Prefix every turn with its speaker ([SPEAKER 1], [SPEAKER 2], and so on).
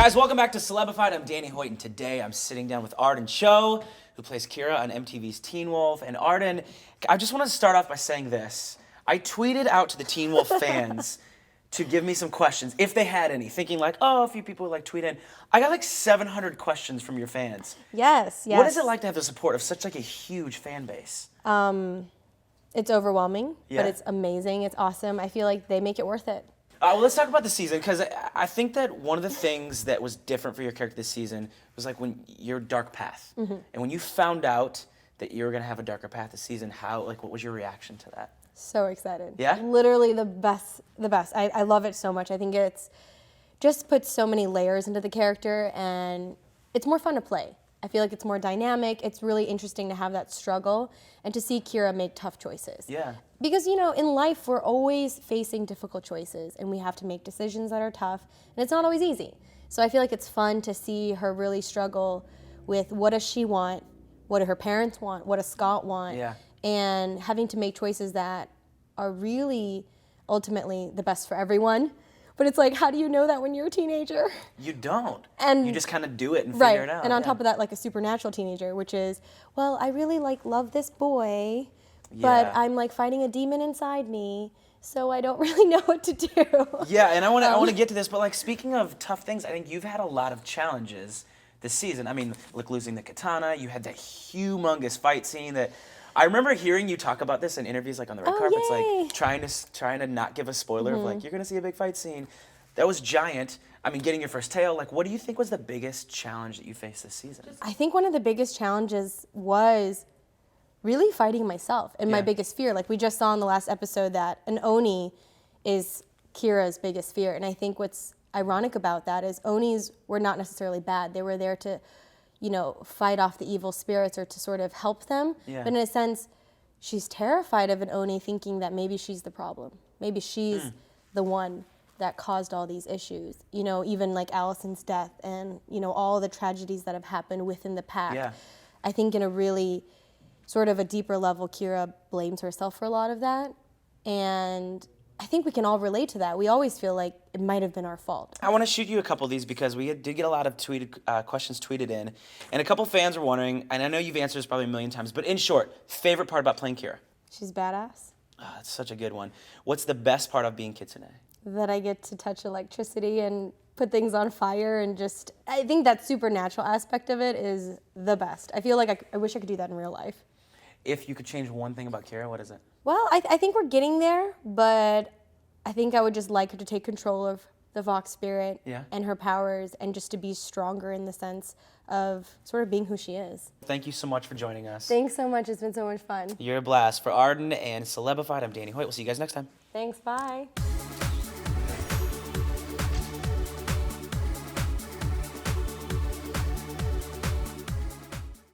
[SPEAKER 1] Guys, welcome back to Celebified. I'm Danny Hoyt, and today I'm sitting down with Arden Cho, who plays Kira on MTV's Teen Wolf. And Arden, I just want to start off by saying this. I tweeted out to the Teen Wolf fans to give me some questions, if they had any, thinking like, oh, a few people would like tweet in. I got like 700 questions from your fans.
[SPEAKER 2] Yes.
[SPEAKER 1] What is it like to have the support of such like a huge fan base?
[SPEAKER 2] It's overwhelming,
[SPEAKER 1] Yeah.
[SPEAKER 2] but it's amazing. It's awesome. I feel like they make it worth it.
[SPEAKER 1] Well, let's talk about the season, because I think that one of the things that was different for your character this season was like when your dark path. And when you found out that you were going to have a darker path this season, what was your reaction to that?
[SPEAKER 2] So excited.
[SPEAKER 1] Yeah?
[SPEAKER 2] Literally the best. I love it so much. I think it's just puts so many layers into the character, and it's more fun to play. I feel like it's more dynamic. It's really interesting to have that struggle and to see Kira make tough choices.
[SPEAKER 1] Yeah.
[SPEAKER 2] Because, you know, in life, we're always facing difficult choices, and we have to make decisions that are tough, and it's not always easy. So I feel like it's fun to see her really struggle with what does she want, what do her parents want, what does Scott want,
[SPEAKER 1] Yeah.
[SPEAKER 2] and having to make choices that are really ultimately the best for everyone. But it's like, how do you know that when you're a teenager?
[SPEAKER 1] You don't.
[SPEAKER 2] And
[SPEAKER 1] you just kind of do it and
[SPEAKER 2] right,
[SPEAKER 1] figure it out.
[SPEAKER 2] and on
[SPEAKER 1] yeah.
[SPEAKER 2] top of that, like a supernatural teenager, which is, well, I really love this boy, but
[SPEAKER 1] Yeah.
[SPEAKER 2] I'm like fighting a demon inside me, so I don't really know what to do.
[SPEAKER 1] Yeah, and I want to get to this, but like speaking of tough things, I think you've had a lot of challenges this season. I mean, like losing the katana, you had that humongous fight scene that I remember hearing you talk about this in interviews, like on the red carpets,
[SPEAKER 2] yay.
[SPEAKER 1] like trying to not give a spoiler of like you're gonna see a big fight scene. That was giant. I mean, getting your first tail. Like, what do you think was the biggest challenge that you faced this season?
[SPEAKER 2] I think one of the biggest challenges was really fighting myself and my
[SPEAKER 1] Yeah.
[SPEAKER 2] biggest fear. Like we just saw in the last episode that an Oni is Kira's biggest fear. And I think what's ironic about that is Onis were not necessarily bad. They were there to, you know, fight off the evil spirits or to sort of help them.
[SPEAKER 1] Yeah.
[SPEAKER 2] But in a sense, she's terrified of an Oni, thinking that maybe she's the problem. Maybe she's the one that caused all these issues. You know, even like Allison's death and, you know, all the tragedies that have happened within the pack.
[SPEAKER 1] Yeah.
[SPEAKER 2] I think in a really sort of a deeper level, Kira blames herself for a lot of that. And I think we can all relate to that. We always feel like it might have been our fault.
[SPEAKER 1] I want to shoot you a couple of these because we did get a lot of questions tweeted in, and a couple fans were wondering, and I know you've answered this probably a million times, but in short, favorite part about playing Kira?
[SPEAKER 2] She's badass.
[SPEAKER 1] Oh, that's such a good one. What's the best part of being Kitsune?
[SPEAKER 2] That I get to touch electricity and put things on fire, and just, I think that supernatural aspect of it is the best. I feel like I wish I could do that in real life.
[SPEAKER 1] If you could change one thing about Kira, what is it?
[SPEAKER 2] Well, I think we're getting there, but I think I would just like her to take control of the Vox spirit
[SPEAKER 1] Yeah.
[SPEAKER 2] and her powers, and just to be stronger in the sense of sort of being who she is.
[SPEAKER 1] Thank you so much for joining us.
[SPEAKER 2] Thanks so much. It's been so much fun.
[SPEAKER 1] You're a blast. For Arden and Celebified, I'm Danny Hoyt. We'll see you guys next time.
[SPEAKER 2] Thanks. Bye.